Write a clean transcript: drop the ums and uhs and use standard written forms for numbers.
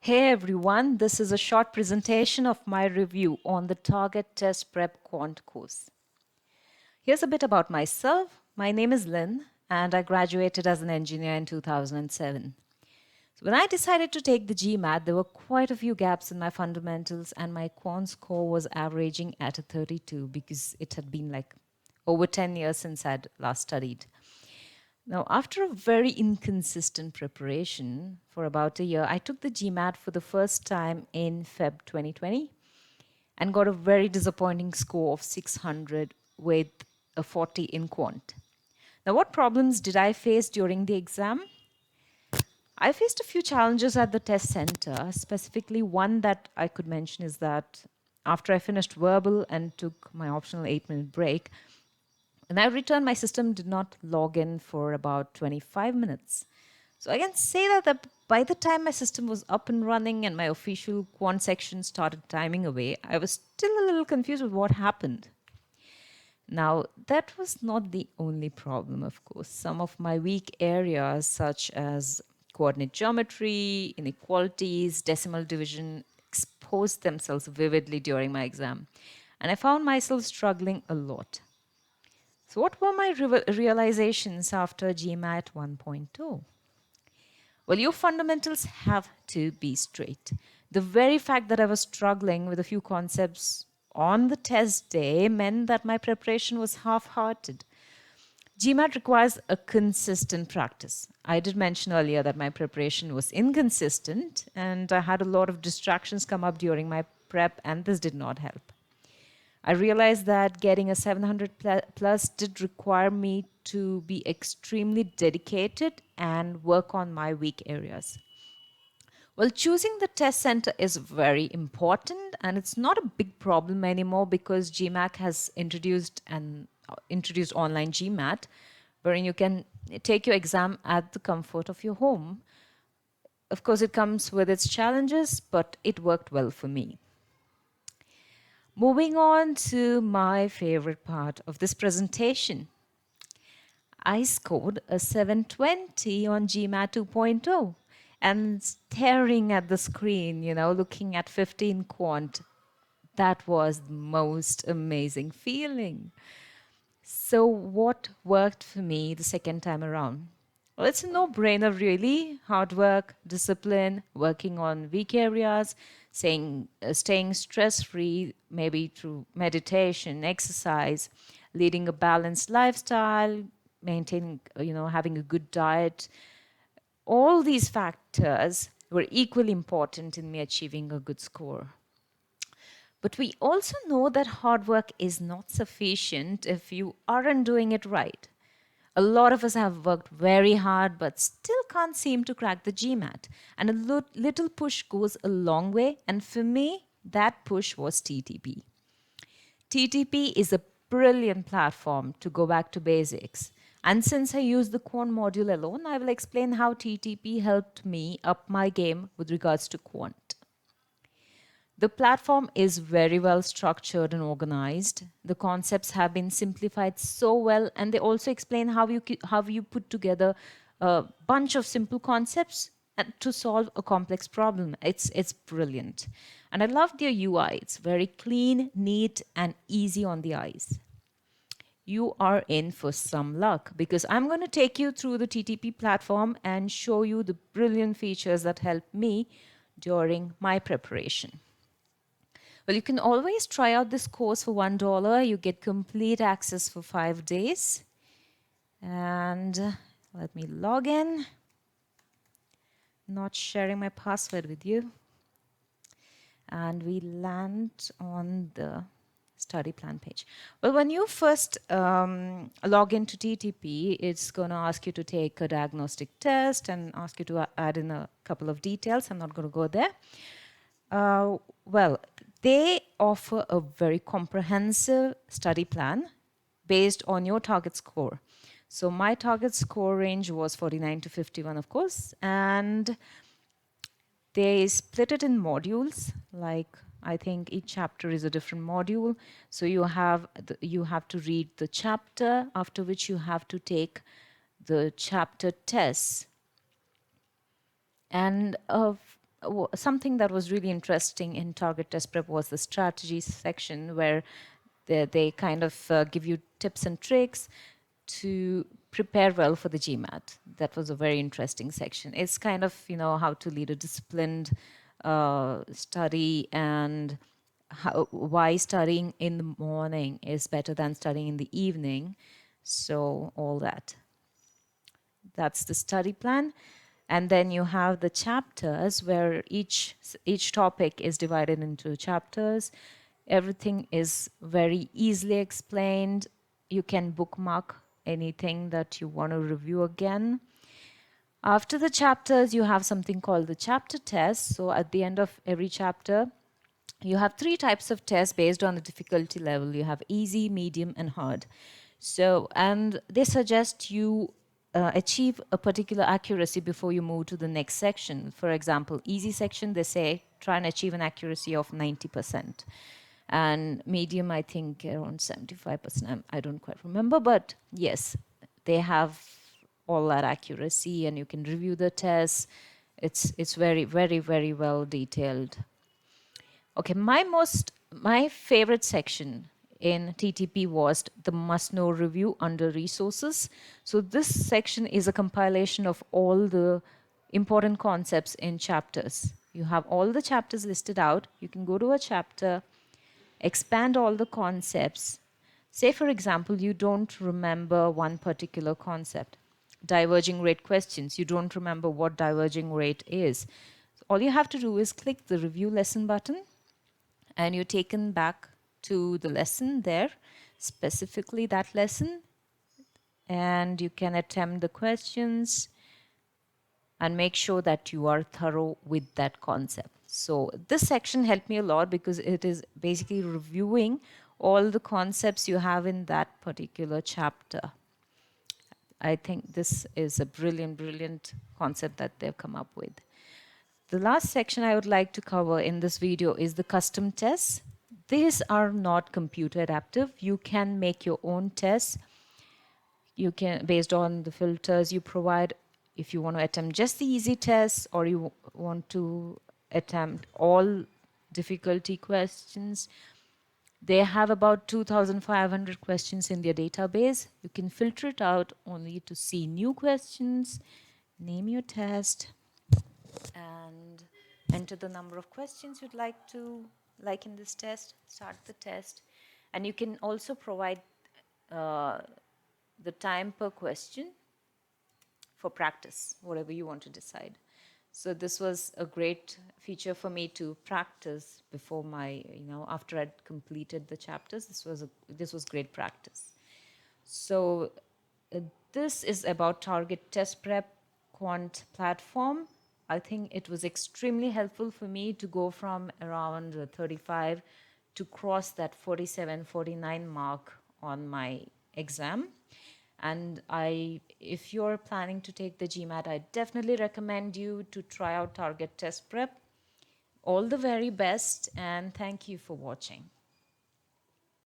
Hey everyone, this is a short presentation of my review on the Target Test Prep Quant course. Here's a bit about myself. My name is Lynn, and I graduated as an engineer in 2007. So when I decided to take the GMAT, there were quite a few gaps in my fundamentals, and my quant score was averaging at a 32 because it had been like over 10 years since I'd last studied. Now, after a very inconsistent preparation for about a year, I took the GMAT for the first time in Feb 2020 and got a very disappointing score of 600 with a 40 in quant. Now, what problems did I face during the exam? I faced a few challenges at the test center. Specifically, one that I could mention is that after I finished verbal and took my optional 8-minute break, when I returned, my system did not log in for about 25 minutes. So I can say that by the time my system was up and running and my official quant section started timing away, I was still a little confused with what happened. Now, that was not the only problem, of course. Some of my weak areas, such as coordinate geometry, inequalities, decimal division, exposed themselves vividly during my exam. And I found myself struggling a lot. So, what were my realizations after GMAT 1.2? Well, your fundamentals have to be straight. The very fact that I was struggling with a few concepts on the test day meant that my preparation was half hearted. GMAT requires a consistent practice. I did mention earlier that my preparation was inconsistent and I had a lot of distractions come up during my prep, and this did not help. I realized that getting a 700 plus did require me to be extremely dedicated and work on my weak areas. Well, choosing the test center is very important, and it's not a big problem anymore because GMAT has introduced online GMAT, wherein you can take your exam at the comfort of your home. Of course, it comes with its challenges, but it worked well for me. Moving on to my favorite part of this presentation. I scored a 720 on GMAT 2.0 and staring at the screen, looking at 15 quant. That was the most amazing feeling. So, what worked for me the second time around? Well, it's a no brainer, really. Hard work, discipline, working on weak areas, staying stress free, maybe through meditation, exercise, leading a balanced lifestyle, maintaining, having a good diet. All these factors were equally important in me achieving a good score. But we also know that hard work is not sufficient if you aren't doing it right. A lot of us have worked very hard but still can't seem to crack the GMAT. And a little push goes a long way. And for me, that push was TTP. TTP is a brilliant platform to go back to basics. And since I use the quant module alone, I will explain how TTP helped me up my game with regards to quant. The platform is very well structured and organized. The concepts have been simplified so well, and they also explain how you put together a bunch of simple concepts to solve a complex problem. It's brilliant. And I love their UI. It's very clean, neat, and easy on the eyes. You are in for some luck because I'm going to take you through the TTP platform and show you the brilliant features that helped me during my preparation. Well, you can always try out this course for $1. You get complete access for 5 days. And let me log in. Not sharing my password with you. And we land on the study plan page. Well, when you first log into TTP, it's going to ask you to take a diagnostic test and ask you to add in a couple of details. I'm not going to go there. Well, they offer a very comprehensive study plan based on your target score. So my target score range was 49 to 51, of course, and they split it in modules. Like I think each chapter is a different module. So you have to read the chapter, after which you have to take the chapter tests. And something that was really interesting in target test prep was the strategy section, where they kind of give you tips and tricks to prepare well for the GMAT. That was a very interesting section. It's kind of, how to lead a disciplined study, and why studying in the morning is better than studying in the evening. So all that. That's the study plan. And then you have the chapters, where each topic is divided into chapters. Everything is very easily explained. You can bookmark anything that you want to review again. After the chapters, you have something called the chapter test. So at the end of every chapter, you have 3 types of tests based on the difficulty level. You have easy, medium, and hard. So, and they suggest you achieve a particular accuracy before you move to the next section. For example, easy section, they say try and achieve an accuracy of 90%. And medium, I think around 75%. I don't quite remember, but yes, they have all that accuracy, and you can review the tests. It's very, very, very well detailed. Okay, my favorite section in TTP was the must know review under resources. So this section is a compilation of all the important concepts in chapters. You have all the chapters listed out. You can go to a chapter, expand all the concepts. Say, for example, you don't remember one particular concept. Diverging rate questions, you don't remember what diverging rate is. All you have to do is click the review lesson button, and you're taken back to the lesson there, specifically that lesson, and you can attempt the questions and make sure that you are thorough with that concept. So this section helped me a lot because it is basically reviewing all the concepts you have in that particular chapter. I think this is a brilliant, brilliant concept that they've come up with. The last section I would like to cover in this video is the custom tests. These are not computer adaptive. You can make your own tests. You can, based on the filters you provide, if you want to attempt just the easy tests, or you want to attempt all difficulty questions. They have about 2,500 questions in their database. You can filter it out only to see new questions, name your test, and enter the number of questions you'd like in this test, start the test. And you can also provide the time per question for practice, whatever you want to decide. So this was a great feature for me to practice before my, after I'd completed the chapters. This was great practice. So this is about target test prep quant platform. I think it was extremely helpful for me to go from around 35 to cross that 47, 49 mark on my exam. And if you're planning to take the GMAT, I definitely recommend you to try out target test prep. All the very best, and thank you for watching.